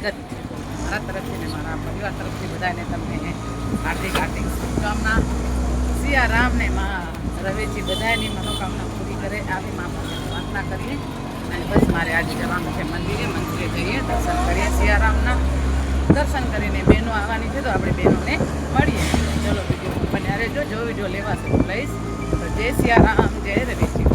સ્વાગત છે મારા તરફથી ને મારા પરિવાર તરફથી બધાને તમને હાર્દિક હાર્દિક શુભકામના. સિયારામને માં રવેજી બધાની મનોકામના પૂરી કરે આવી મા પાસે પ્રાર્થના કરીએ. અને બસ મારે આજે જવાનું છે મંદિરે જઈએ, દર્શન કરીએ. સિયારામના દર્શન કરીને બહેનો આવવાની છે તો આપણે બહેનોને મળીએ. ચલો વિડીયો બન્યા રહેજો. જો વિડીયો લેવાશે તો લઈશ. તો જય સિયારામ, જય રવેજી.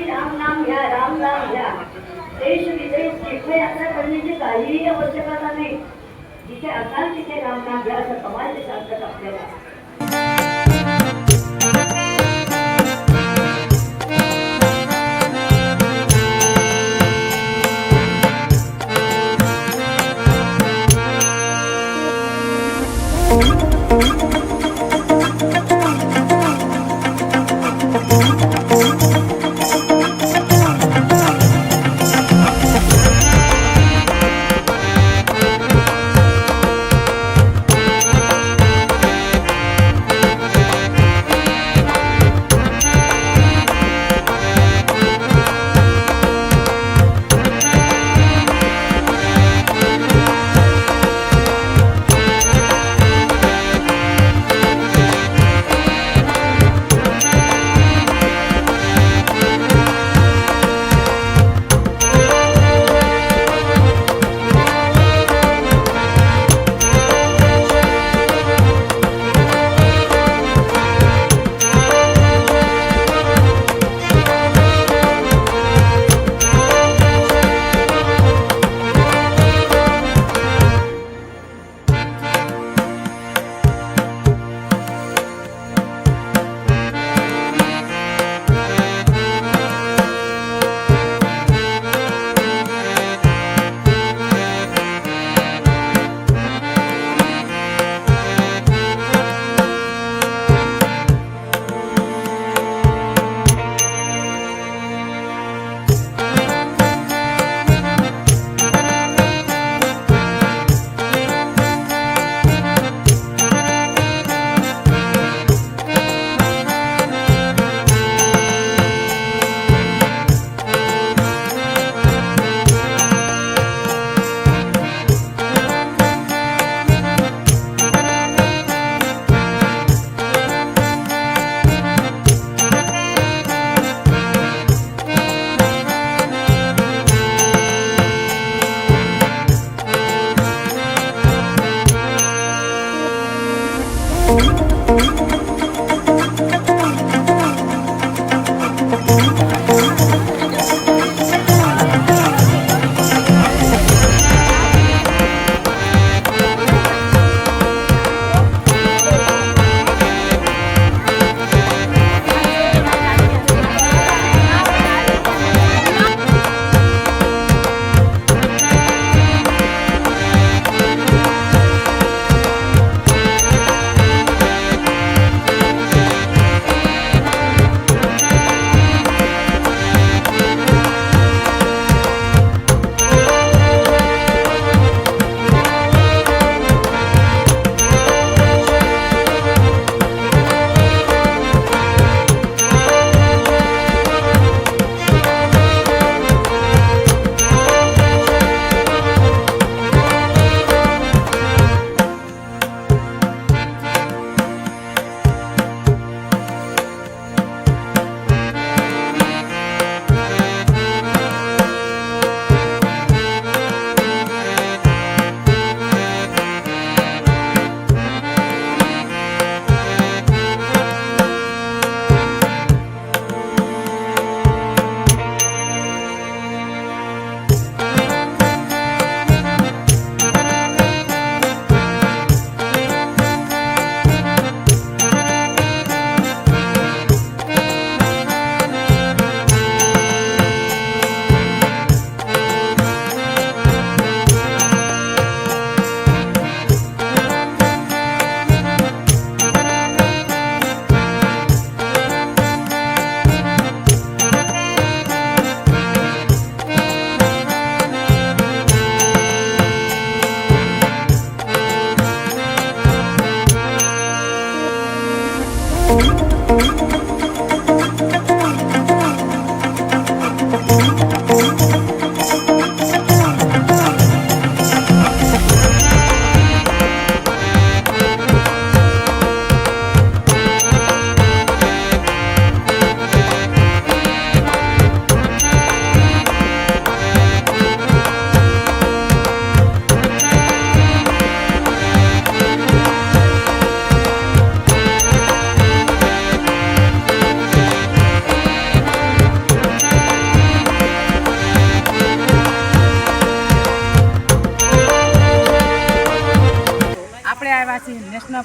राम नाम घ्या, राम नाम घ्या. देश विदेश तीर्थयात्रा करण्याची काहीही आवश्यकता नाही. जिथे असाल तिथे राम नाम घ्या असं कमाल सांगतात आपल्याला.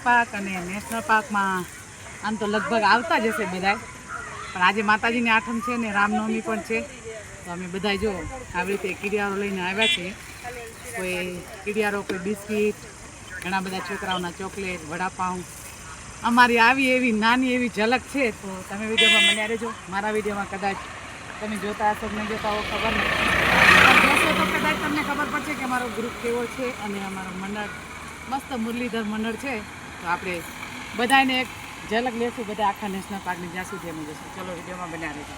પાર્ક અને નેશનલ પાર્કમાં આમ તો લગભગ આવતા જ હશે બધાય, પણ આજે માતાજીની આઠમ છે ને રામનવમી પણ છે, તો અમે બધાય જો આવી રીતે કીડિયારો લઈને આવ્યા છીએ. કોઈ કીડિયારો, કોઈ બિસ્કીટ, ઘણા બધા છોકરાઓના ચોકલેટ, વડાપાઉં. અમારી આવી એવી નાની એવી ઝલક છે, તો તમે વિડીયોમાં બન્યા રહેજો. મારા વિડીયોમાં કદાચ તમે જોતા હશો કે નહીં જોતા હો ખબર નહીં, પણ જોશો તો કદાચ તમને ખબર પડશે કે અમારો ગ્રુપ કેવો છે અને અમારો મંડળ મસ્ત મુરલીધર મંડળ છે. તો આપણે બધાને એક ઝલક લેશું, બધા આખા નેશનલ પાર્કની જ્યાં સુધી અમે જશું. ચલો વિડીયોમાં બન્યા રહેજો.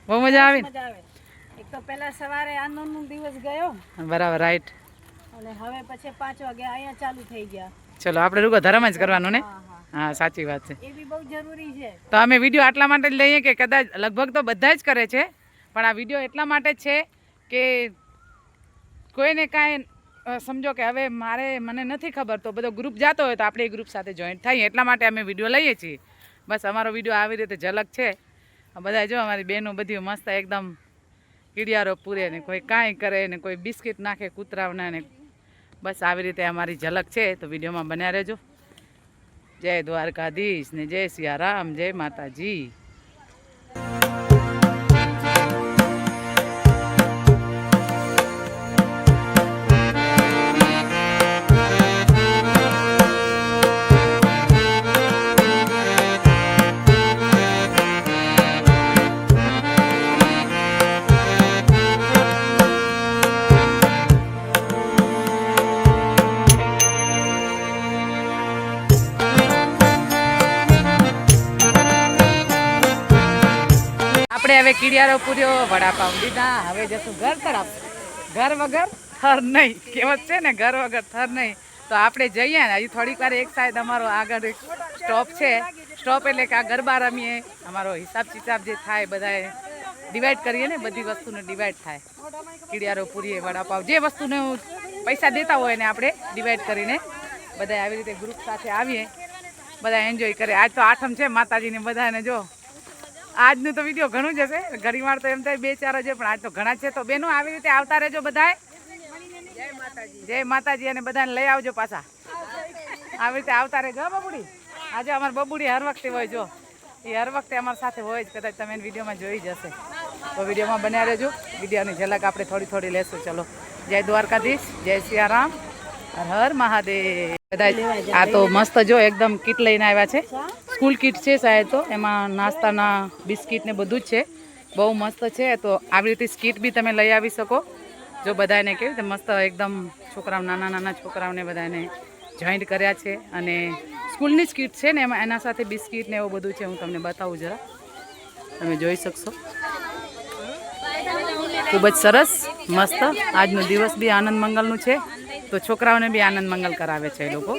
બહુ મજા આવી. મજા આવે. એક તો પહેલા સવારે આનંદનો દિવસ ગયો બરાબર, રાઈટ. અને હવે પછી 5 વાગે અહીંયા ચાલુ થઈ ગયા. ચલો આપણે રૂગો ધર્મ જ કરવાનો ને. હા હા હા સાચી વાત છે. એ બી બહુ જરૂરી છે. તો અમે વિડીયો આટલા માટે જ લઈએ કે કદાચ લગભગ તો બધા જ કરે છે, પણ આ વિડીયો એટલા માટે જ છે કે કોઈને કાંઈ સમજો કે હવે મને નથી ખબર, તો બધો ગ્રુપ જતો હોય તો આપણે એ ગ્રુપ સાથે જોઈન્ટ થઈએ, એટલા માટે અમે વિડીયો લઈએ છીએ. બસ અમારો વિડીયો આવી રીતે ઝલક છે. બધા જો અમારી બહેનો બધી મસ્ત એકદમ કીડિયારો પૂરે ને કોઈ કાંઈ કરે ને કોઈ બિસ્કિટ નાખે કૂતરાઓના ને, બસ આવી રીતે અમારી ઝલક છે. તો વિડીયોમાં બન્યા રહેજો. જય દ્વારકાધીશ ને જય સિયારામ, જય માતાજી. આપણે હવે કીડિયારો પૂર્યો, વડાપાઉં લીધા, હવે જશું ઘર તરફ. ઘર વગર થર નહીં, કહેવત છે ને, ઘર વગર થર નહીં. તો આપણે જઈએ ને, હજી થોડીક વાર એક સાઈડ અમારો આગળ એક સ્ટોપ છે. સ્ટોપ એટલે કે આ ગરબા રમીએ, અમારો હિસાબ કિતાબ જે થાય બધાએ ડિવાઈડ કરીએ ને, બધી વસ્તુને ડિવાઈડ થાય. કીડિયારો પૂરીએ, વડાપાઉં, જે વસ્તુને પૈસા દેતા હોય ને આપણે ડિવાઈડ કરીને બધા આવી રીતે ગ્રુપ સાથે આવીએ, બધા એન્જોય કરે. આજ તો આઠમ છે માતાજીને, બધાને જો આજનું તો વિડીયો ઘણું જ હશે, ઘણી વાર તો એમ થાય 2-4 જ, પણ આજ તો ઘણા છે. તો બેનો આવી રીતે આવતા રહેજો બધાએ. જય માતાજી, અને બધાને લઈ આવજો પાછા. આવી રીતે આવતા રહેજો બબુડી. આજે અમારે બબુડી હર વખતે હોય, જો એ હર વખતે અમારી સાથે હોય જ, કદાચ તમે વિડીયોમાં જોઈ જ હશે. તો વિડીયોમાં બન્યા રહેજો. વિડીયોની ઝલક આપણે થોડી થોડી લેશું. ચલો, જય દ્વારકાધીશ, જય સિયારામ, હર હર મહાદેવ. બધા આ તો મસ્ત જો એકદમ કીટ લઈને આવ્યા છે. સ્કૂલ કીટ છે સાહેબ, તો એમાં નાસ્તાના બિસ્કિટ ને બધું જ છે. બહુ મસ્ત છે. તો આવી રીતે સ્કીટ બી તમે લઈ આવી શકો. જો બધાને કેવી રીતે મસ્ત એકદમ છોકરાઓ, નાના નાના છોકરાઓને બધાને જોઈન્ટ કર્યા છે. અને સ્કૂલની જ કીટ છે ને, એમાં એના સાથે બિસ્કિટ ને એવું બધું છે. હું તમને બતાવું જરા, તમે જોઈ શકશો. ખૂબ જ સરસ મસ્ત. આજનો દિવસ બી આનંદ મંગલનું છે. તો છોકરાઓને બી આનંદ મંગલ કરાવે છે એ લોકો.